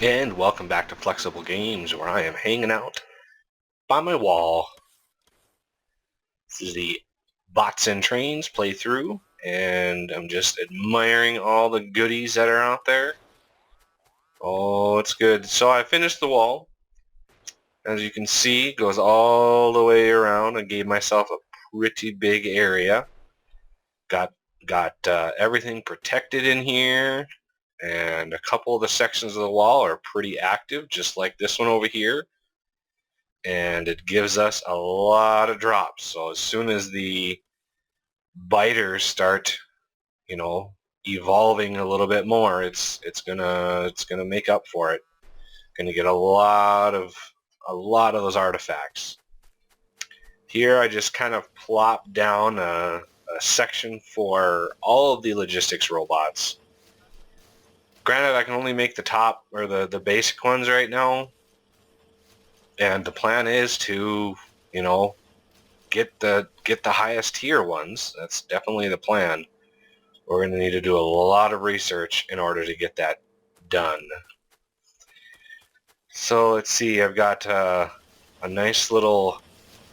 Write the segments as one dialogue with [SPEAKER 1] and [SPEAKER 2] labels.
[SPEAKER 1] And welcome back to Flexible Games, where I am hanging out by my wall. This is the Bots and Trains playthrough, and I'm just admiring all the goodies that are out there. Oh, it's good. So I finished the wall. As you can see, it goes all the way around. I gave myself a pretty big area. Got everything protected in here, and a couple of the sections of the wall are pretty active, just like this one over here. And it gives us a lot of drops. So as soon as the biters start, evolving a little bit more, it's gonna make up for it. Gonna get a lot of those artifacts. Here I just kind of plop down a section for all of the logistics robots. Granted, I can only make the top or the basic ones right now, and the plan is to, get the highest tier ones. That's definitely the plan. We're going to need to do a lot of research in order to get that done. So let's see, I've got a nice little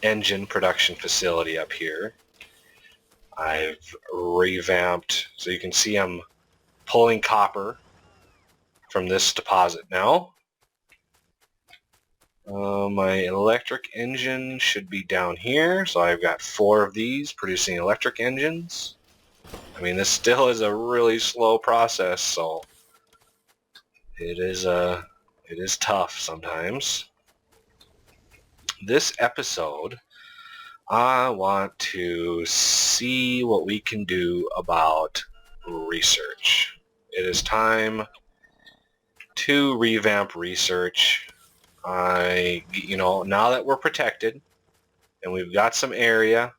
[SPEAKER 1] engine production facility up here. I've revamped, so you can see I'm pulling copper from this deposit now. My electric engine should be down here, so I've got 4 of these producing electric engines. I mean, this still is a really slow process, so it is tough sometimes. This episode, I want to see what we can do about research. It is time to revamp research. Now that we're protected and we've got some area,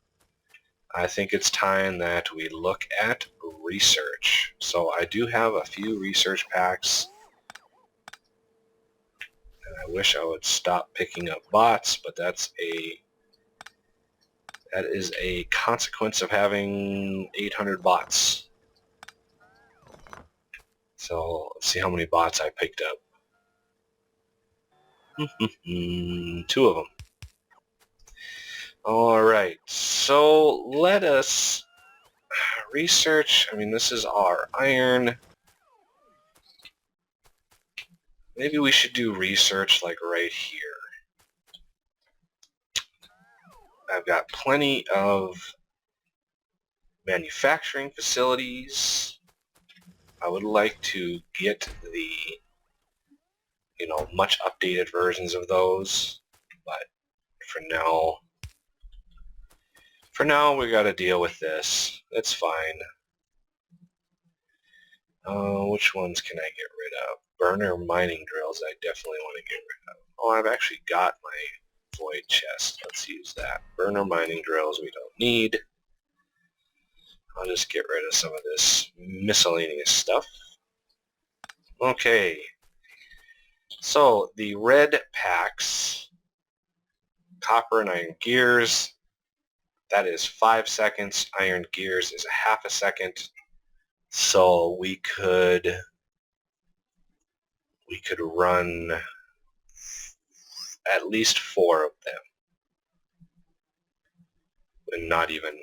[SPEAKER 1] I think it's time that we look at research. So I do have a few research packs, and I wish I would stop picking up bots, but that is a consequence of having 800 bots. So let's see how many bots I picked up. 2 of them. Alright, so let us research. I mean, this is our iron. Maybe we should do research like right here. I've got plenty of manufacturing facilities. I would like to get the, much updated versions of those, but for now we got to deal with this. That's fine. Which ones can I get rid of? Burner mining drills I definitely want to get rid of. Oh, I've actually got my void chest. Let's use that. Burner mining drills we don't need. I'll just get rid of some of this miscellaneous stuff. Okay. So the red packs, copper and iron gears, that is 5 seconds. Iron gears is a half a second. So we could run at least 4 of them, and not even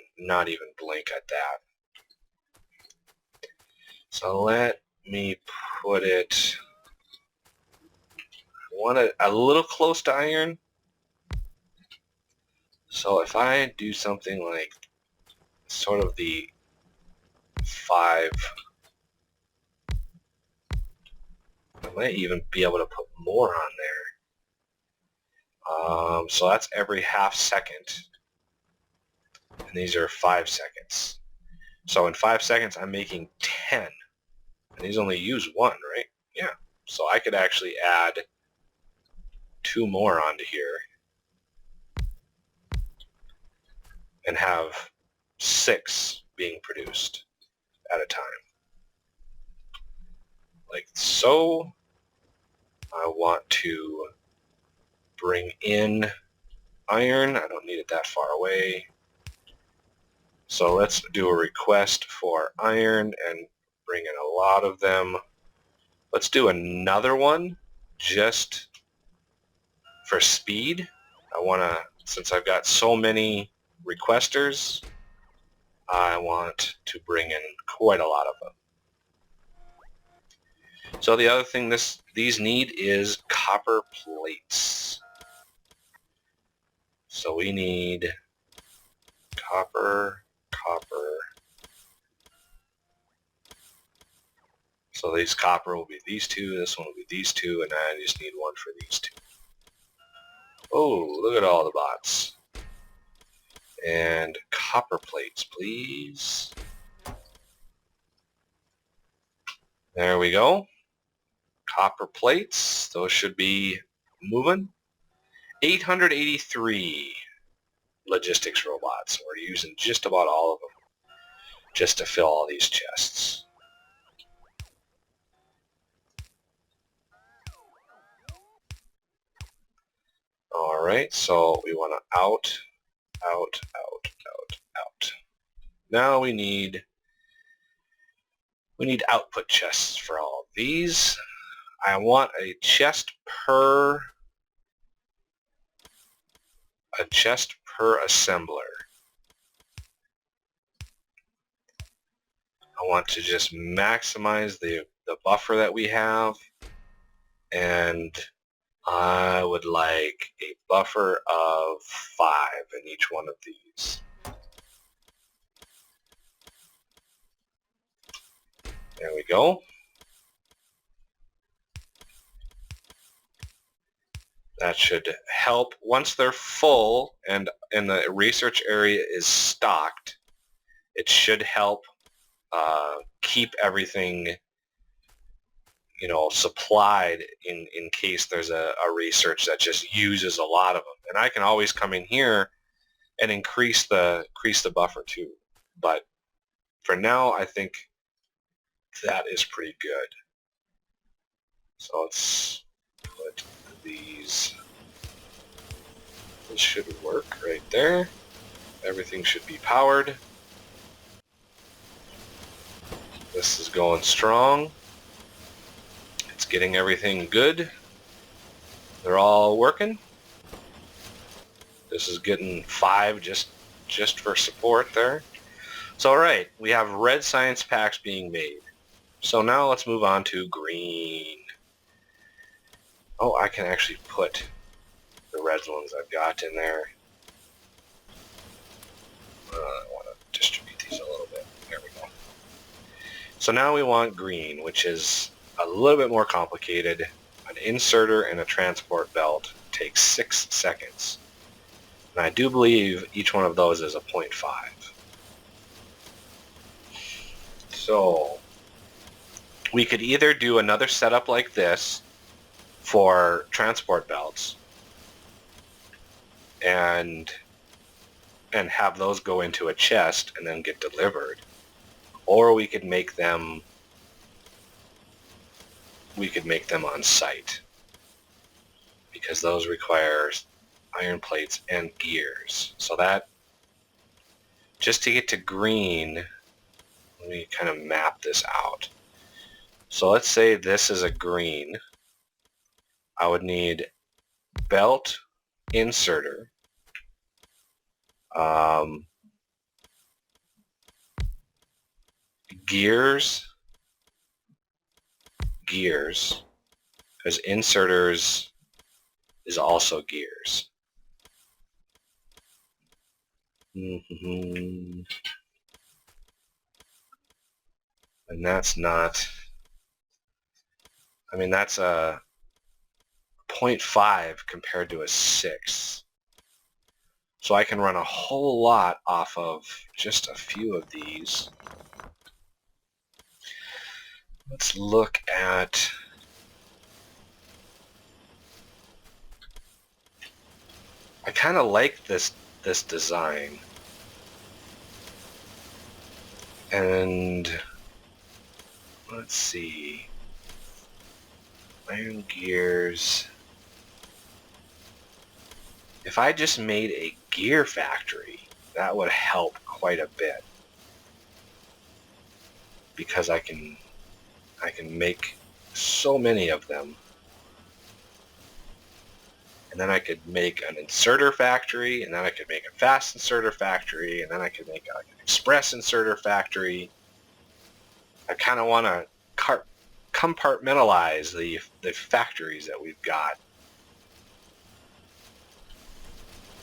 [SPEAKER 1] blink at that. So let me put it. I want it a little close to iron. So if I do something like sort of the 5, I might even be able to put more on there. So that's every half second. And these are 5 seconds. So in 5 seconds, I'm making 10. And these only use 1, right? Yeah. So I could actually add 2 more onto here and have 6 being produced at a time. Like so. I want to bring in iron. I don't need it that far away. So let's do a request for iron and bring in a lot of them. Let's do another one just for speed, I want to, since I've got so many requesters, I want to bring in quite a lot of them. So the other thing these need is copper plates. So we need copper. So these copper will be these two, this one will be these two, and I just need one for these two. Oh, look at all the bots. And copper plates, please. There we go. Copper plates, those should be moving. 883 logistics robots. We're using just about all of them just to fill all these chests. Alright, so we want to out. Now we need output chests for all of these. I want a chest per assembler. I want to just maximize the buffer that we have, and I would like a buffer of 5 in each one of these. There we go. That should help. Once they're full and the research area is stocked, it should help keep everything, you know, supplied in case there's a research that just uses a lot of them. And I can always come in here and increase the buffer too. But for now, I think that is pretty good. So let's put these. This should work right there. Everything should be powered. This is going strong. It's getting everything good. They're all working. This is getting 5 just for support there. So alright, we have red science packs being made. So now let's move on to green. Oh, I can actually put the red ones I've got in there. I want to distribute these a little bit. There we go. So now we want green, which is a little bit more complicated. An inserter and a transport belt takes 6 seconds. And I do believe each one of those is a 0.5. So we could either do another setup like this for transport belts and have those go into a chest and then get delivered, or we could make them on site, because those require iron plates and gears. So that, just to get to green, let me kind of map this out. So let's say this is a green. I would need belt inserter, gears, because inserters is also gears. And that's not, I mean, that's a 0.5 compared to a 6. So I can run a whole lot off of just a few of these. Let's look at, I kind of like this design. And let's see, iron gears. If I just made a gear factory, that would help quite a bit, because I can make so many of them. and then I could make an inserter factory, and then I could make a fast inserter factory, and then I could make like an express inserter factory. I kind of want to compartmentalize the factories that we've got.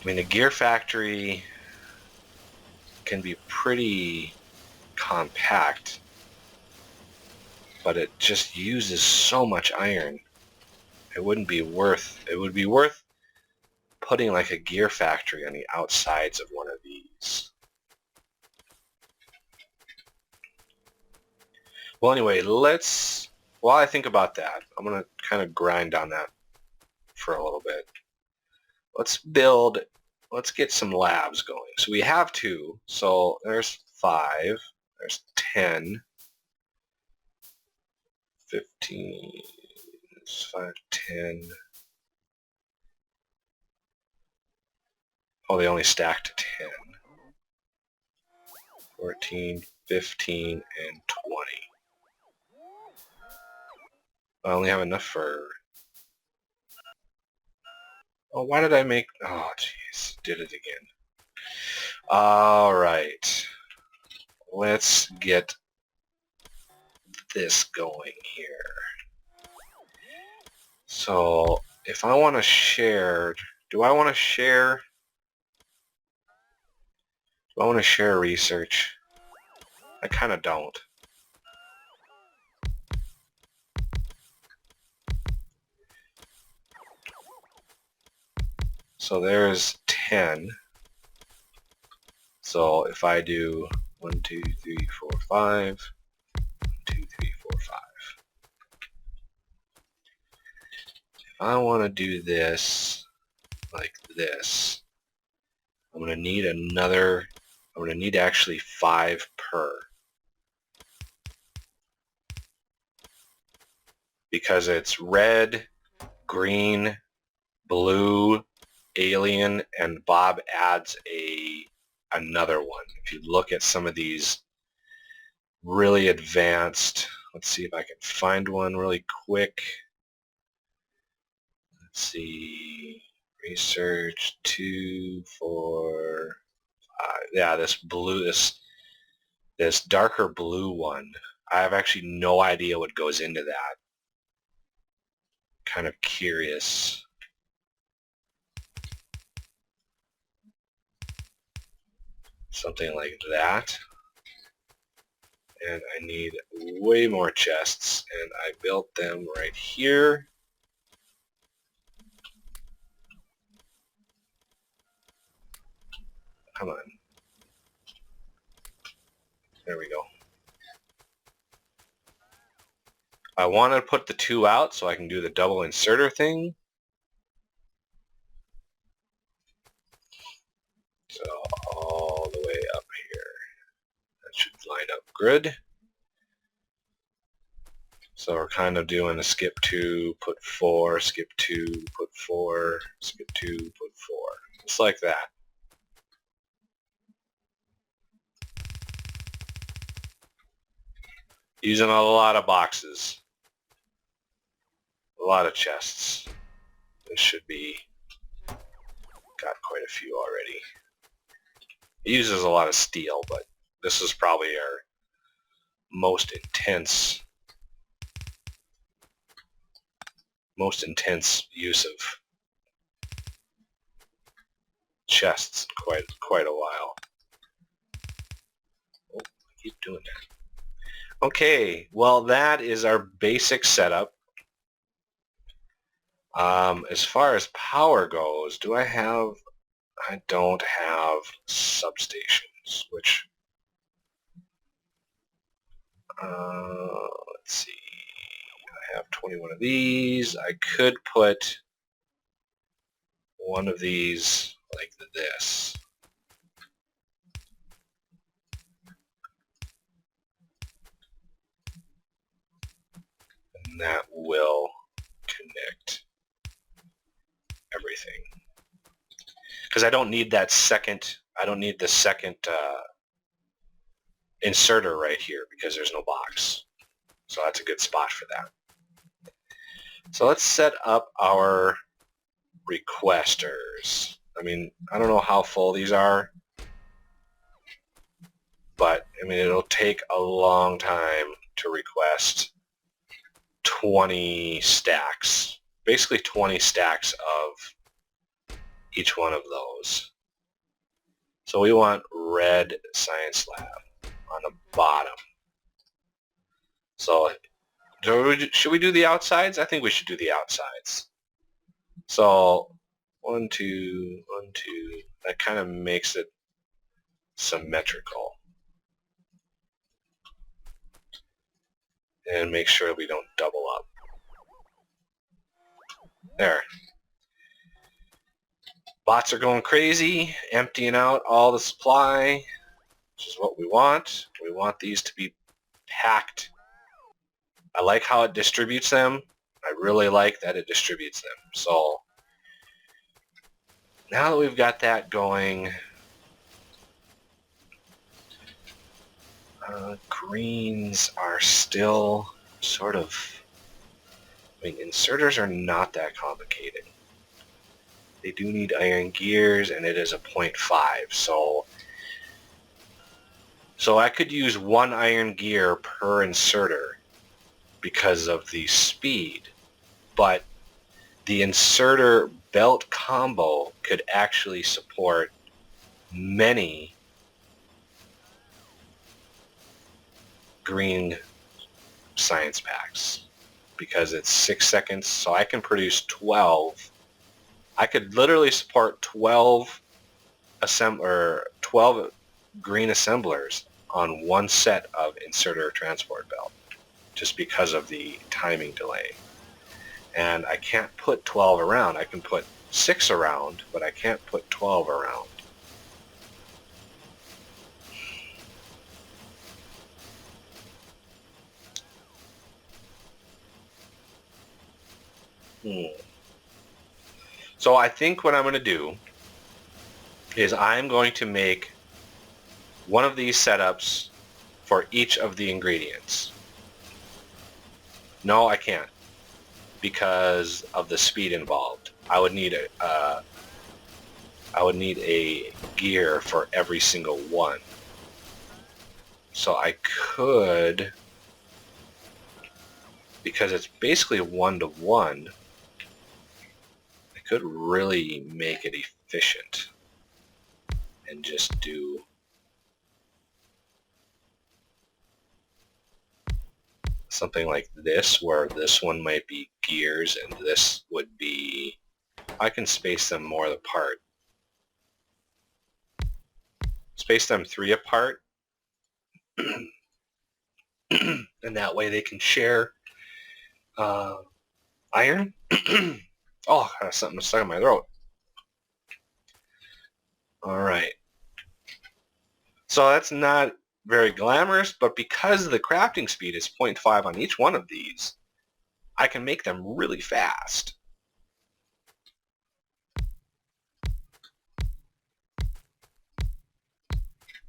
[SPEAKER 1] I mean, the gear factory can be pretty compact, but it just uses so much iron. It would be worth putting like a gear factory on the outsides of one of these. Well, anyway, while I think about that, I'm going to kind of grind on that for a little bit. Let's get some labs going. So we have 2, so there's 5, there's 10, 15, 5, 10. Oh, they only stacked to 10. 14, 15, and 20. I only have enough for... Oh, why did I make... Oh, jeez. Did it again. Alright. Let's get this going here. So, if I want to share... Do I want to share... Do I want to share research? I kind of don't. So there's 10. So if I do 1, 2, 3, 4, 5, 1, 2, 3, 4, 5. If I want to do this like this, I'm going to need another, I'm going to need actually 5 per. Because it's red, green, blue, alien, and Bob adds another one. If you look at some of these really advanced, let's see if I can find one really quick. Let's see, research 2, 4, 5. Yeah, this blue, this darker blue one. I have actually no idea what goes into that. Kind of curious. Something like that. And I need way more chests, and I built them right here. Come on. There we go. I want to put the 2 out so I can do the double inserter thing. So all the way up here. That should line up good. So we're kind of doing a skip 2, put 4, skip 2, put 4, skip 2, put 4. Just like that. Using a lot of boxes. A lot of chests. This should be... Got quite a few already. It uses a lot of steel, but this is probably our most intense use of chests in quite a while. Oh, I keep doing that. Okay, well that is our basic setup. As far as power goes, I don't have substations, which, let's see, I have 21 of these. I could put one of these like this. And that will connect everything. Because I don't need that second, I don't need the second inserter right here because there's no box. So that's a good spot for that. So let's set up our requesters. I mean, I don't know how full these are, but I mean, it'll take a long time to request 20 stacks, basically 20 stacks of each one of those. So we want red science lab on the bottom. So should we do the outsides? I think we should do the outsides. So 1, 2, 1, 2. That kind of makes it symmetrical. And make sure we don't double up. There. Bots are going crazy, emptying out all the supply, which is what we want. We want these to be packed. I like how it distributes them. I really like that it distributes them. So now that we've got that going, greens are still sort of, I mean, inserters are not that complicated. They do need iron gears, and it is a 0.5, so I could use 1 iron gear per inserter because of the speed, but the inserter belt combo could actually support many green science packs because it's 6 seconds, so I can produce 12. I could literally support 12 green assemblers on one set of inserter transport belt just because of the timing delay. And I can't put 12 around. I can put 6 around, but I can't put 12 around. So I think what I'm going to do is I'm going to make one of these setups for each of the ingredients. No, I can't because of the speed involved. I would need a gear for every single one. So I could, because it's basically 1-to-1, I could really make it efficient and just do something like this, where this one might be gears and this would be, I can space them more apart. Space them 3 apart, and that way they can share iron. Oh, I have something stuck in my throat. Alright. So that's not very glamorous, but because the crafting speed is 0.5 on each one of these, I can make them really fast.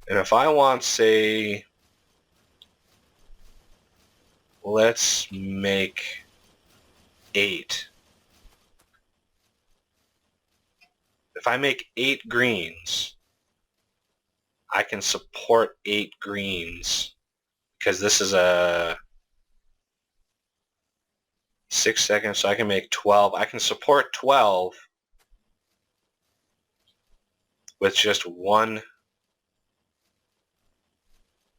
[SPEAKER 1] And if I want, say, let's make 8. If I make 8 greens, I can support 8 greens because this is a 6 seconds, so I can make 12. I can support 12 with just 1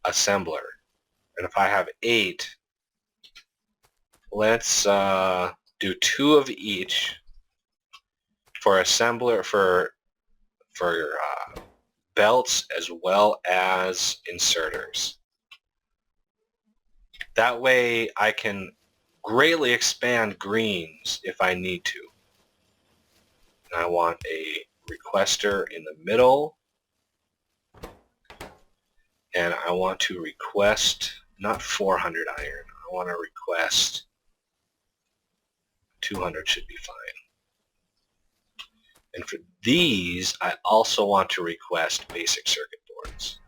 [SPEAKER 1] assembler. And if I have 8, let's do 2 of each for assembler, for belts as well as inserters. That way I can greatly expand greens if I need to. And I want a requester in the middle, and I want to request not 400 iron. I want to request 200 should be fine. And for these, I also want to request basic circuit boards,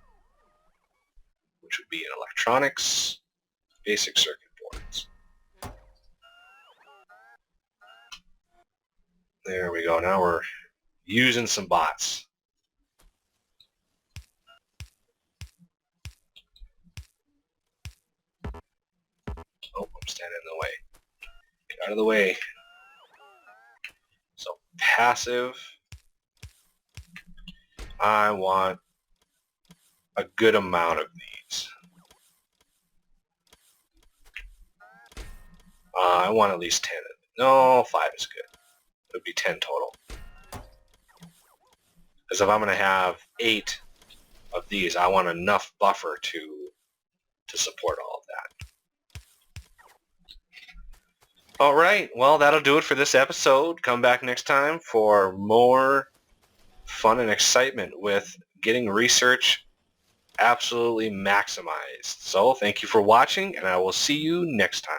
[SPEAKER 1] which would be in electronics, basic circuit boards. There we go. Now we're using some bots. Oh, I'm standing in the way. Get out of the way. So passive. I want a good amount of these. I want at least 10. No, 5 is good. It would be 10 total. Because if I'm going to have 8 of these, I want enough buffer to support all of that. All right, well, that'll do it for this episode. Come back next time for more fun and excitement with getting research absolutely maximized. So thank you for watching, and I will see you next time.